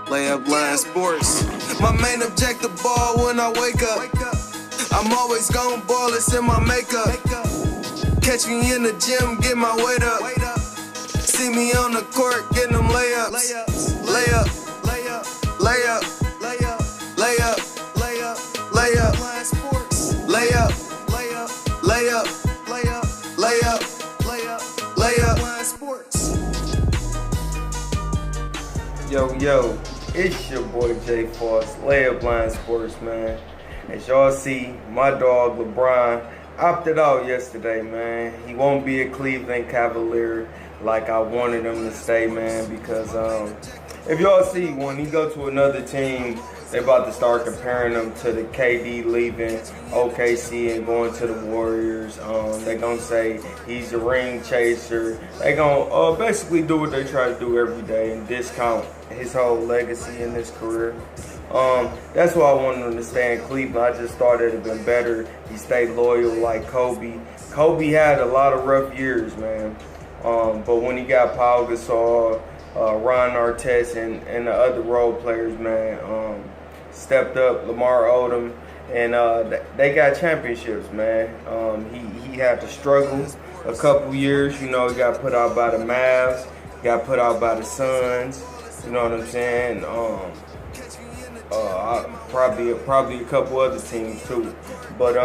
Layup Line Sports. My main objective ball when I wake up. I'm always gon' ball, it's in my makeup. Catch me in the gym, get my weight up. See me on the court, getting them layups. Layup, layup, layup, layup, layup, layup, layup, layup, layup, layup, layup, layup, layup, layup, line sports. Yo, it's your boy J Foss, Layup Line Sports, man. As y'all see, my dog Lebron opted out yesterday, man. He won't be a Cleveland Cavalier like I wanted him to stay, man, because if y'all see, when he go to another team, they about to start comparing him to the KD leaving OKC and going to the Warriors. They gonna say he's a ring chaser. They gonna basically do what they try to do every day and discount his whole legacy in his career. That's why I wanted him to stay in Cleveland. I just thought it'd have been better he stayed loyal like Kobe. Kobe had a lot of rough years, man. But when he got Paul Gasol, Ron Artest, and the other role players, man, stepped up, Lamar Odom, and they got championships, man. He had to struggle a couple years. You know, he got put out by the Mavs, got put out by the Suns. You know what I'm saying? Probably a couple other teams too. But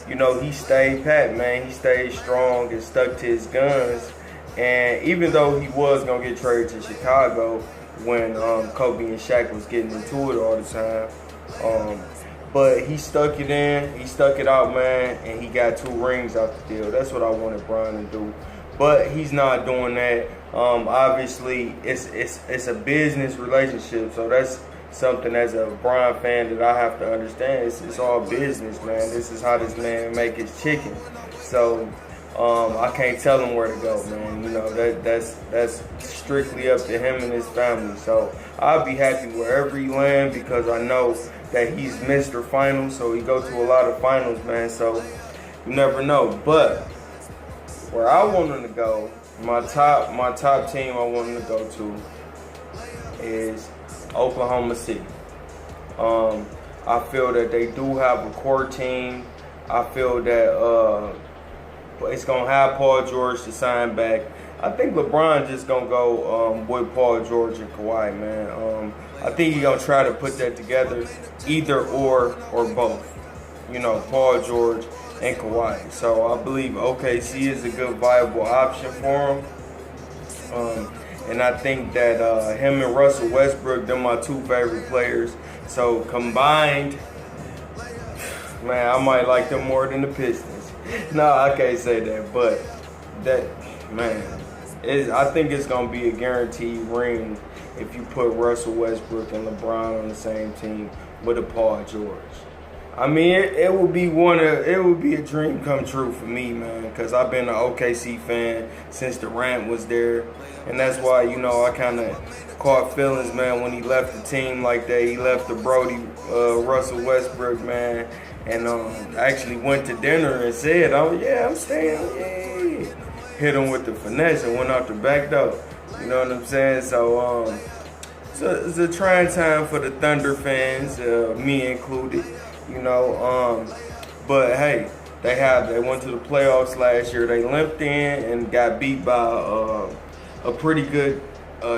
you know, he stayed pat, man. He stayed strong and stuck to his guns. And even though he was gonna get traded to Chicago when Kobe and Shaq was getting into it all the time, but he stuck it in, he stuck it out, man, and he got 2 rings out the deal. That's what I wanted Bron to do, but he's not doing that. Obviously, it's a business relationship, so that's something as a Bron fan that I have to understand. It's all business, man. This is how this man make his chicken. So I can't tell him where to go, man. You know, that's strictly up to him and his family. So I'll be happy wherever he land because I know that he's Mr. Finals, so he go to a lot of finals, man. So you never know. But where I want him to go, my top team I want him to go to is Oklahoma City. I feel that they do have a core team. I feel that it's gonna have Paul George to sign back. I think LeBron just gonna go with Paul George and Kawhi, man. I think he's gonna try to put that together, either or both. You know, Paul George and Kawhi. So I believe OKC is a good viable option for him. And I think that him and Russell Westbrook, they're my 2 favorite players. So combined, man, I might like them more than the Pistons. No, I can't say that, but that, man, I think it's going to be a guaranteed ring if you put Russell Westbrook and LeBron on the same team with a Paul George. I mean, it would be a dream come true for me, man, because I've been an OKC fan since Durant was there, and that's why, you know, I kind of caught feelings, man, when he left the team like that. He left the Brody, Russell Westbrook, man, and actually went to dinner and said, "Oh yeah, I'm staying." Yeah, hit him with the finesse and went out the back door. You know what I'm saying? So it's a trying time for the Thunder fans, me included. You know, but hey, they went to the playoffs last year. They limped in and got beat by a pretty good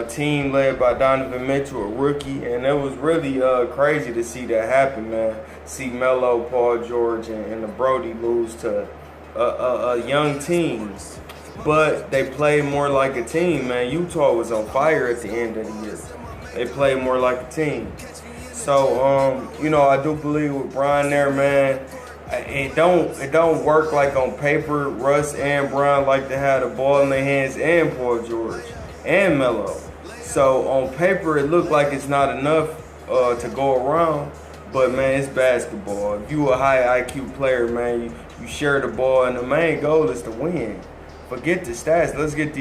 team led by Donovan Mitchell, a rookie, and it was really crazy to see that happen, man. See Melo, Paul George, and the Brody lose to a young team, but they played more like a team, man. Utah was on fire at the end of the year. They played more like a team. So, you know, I do believe with Bron there, man, it don't work like on paper. Russ and Bron like to have the ball in their hands, and Paul George and Melo. So on paper, it looked like it's not enough to go around. But man, it's basketball. If you a high IQ player, man, you share the ball, and the main goal is to win. Forget the stats. Let's get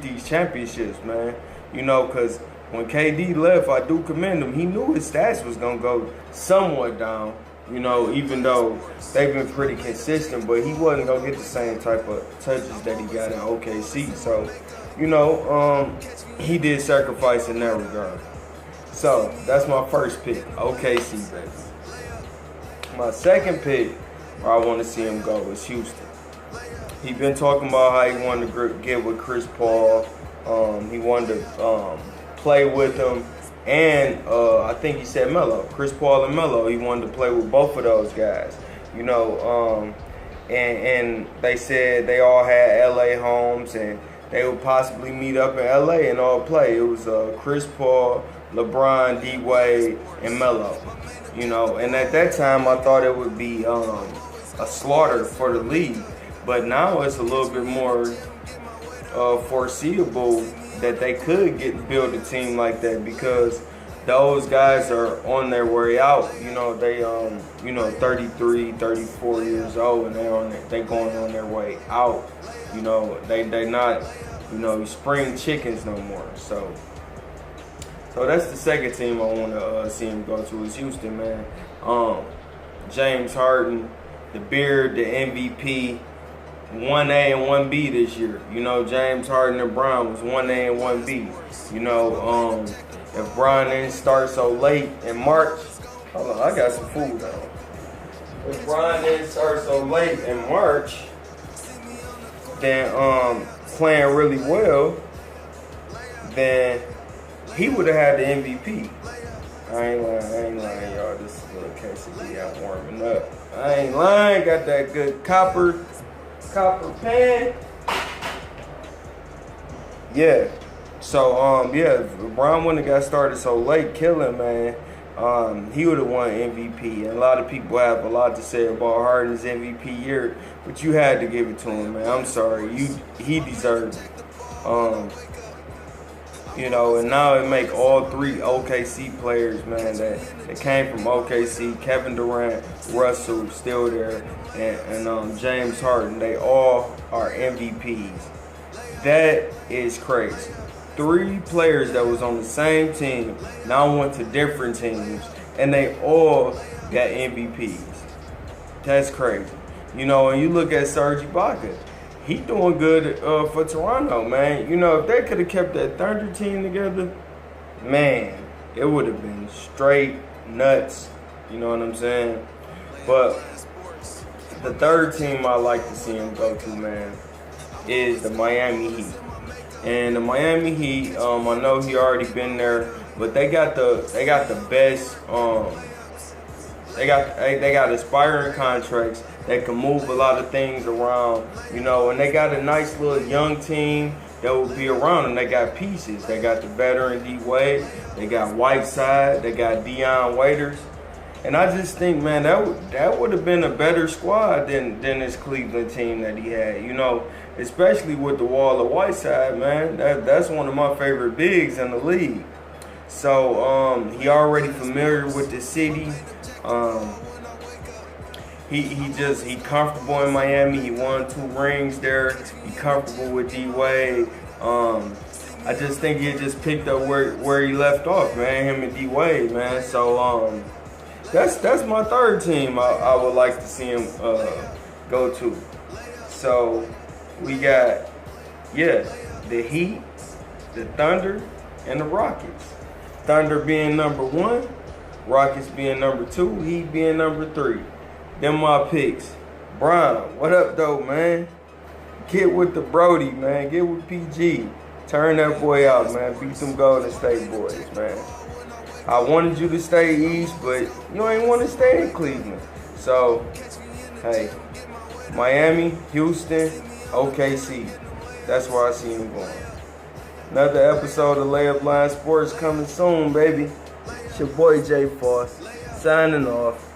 these championships, man. You know, because when KD left, I do commend him. He knew his stats was gonna go somewhat down. You know, even though they've been pretty consistent, but he wasn't gonna get the same type of touches that he got in OKC. So, you know, he did sacrifice in that regard. So that's my first pick, OKC, baby. My second pick, where I want to see him go, is Houston. He been talking about how he wanted to get with Chris Paul. He wanted to play with him, and I think he said Melo, Chris Paul and Melo. He wanted to play with both of those guys, you know. And they said they all had LA homes, and they would possibly meet up in LA and all play. It was Chris Paul, LeBron, D Wade, and Melo. You know, and at that time I thought it would be a slaughter for the league, but now it's a little bit more foreseeable that they could build a team like that, because those guys are on their way out. You know, they 33, 34 years old, and they going on their way out. You know, they not, spring chickens no more. So that's the second team I want to see him go to, is Houston, man. James Harden, the Beard, the MVP, 1A and 1B this year. You know, James Harden and Bron was 1A and 1B. You know, if Bron didn't start so late in March, hold on, I got some food on. If Bron didn't start so late in March, then playing really well, then he would have had the MVP. I ain't lying, y'all. This is a little quesadilla out warming up. I ain't lying. Got that good copper pan. Yeah. So if LeBron wouldn't have got started so late, killing, man, he would have won MVP. And a lot of people have a lot to say about Harden's MVP year, but you had to give it to him, man. I'm sorry. He deserved it. You know, and now it make all three OKC players, man, that came from OKC, Kevin Durant, Russell, still there, and James Harden, they all are MVPs. That is crazy. 3 players that was on the same team now went to different teams, and they all got MVPs. That's crazy. You know, and you look at Serge Ibaka. He doing good for Toronto, man. You know, if they could have kept that Thunder team together, man, it would have been straight nuts. You know what I'm saying? But the third team I like to see him go to, man, is the Miami Heat. And the Miami Heat, I know he already been there, but they got the best. They got aspiring contracts that can move a lot of things around, you know, and they got a nice little young team that will be around them. They got pieces. They got the veteran D Wade. They got Whiteside. They got Dion Waiters. And I just think, man, that would have been a better squad than this Cleveland team that he had, you know, especially with the wall of Whiteside, man. That's one of my favorite bigs in the league. So he already familiar with the city. He comfortable in Miami. He won 2 rings there. He comfortable with D Wade. I just think he just picked up where he left off, man. Him and D Wade, man. So that's my third team I would like to see him go to. So we got the Heat, the Thunder, and the Rockets. Thunder being number 1, Rockets being number 2, Heat being number 3. Them my picks. Brian, what up though, man? Get with the Brody, man. Get with PG. Turn that boy out, man. Beat them Golden State boys, man. I wanted you to stay East, but you ain't want to stay in Cleveland. So, hey, Miami, Houston, OKC. That's where I see him going. Another episode of Layup Line Sports coming soon, baby. It's your boy J Foss, signing off.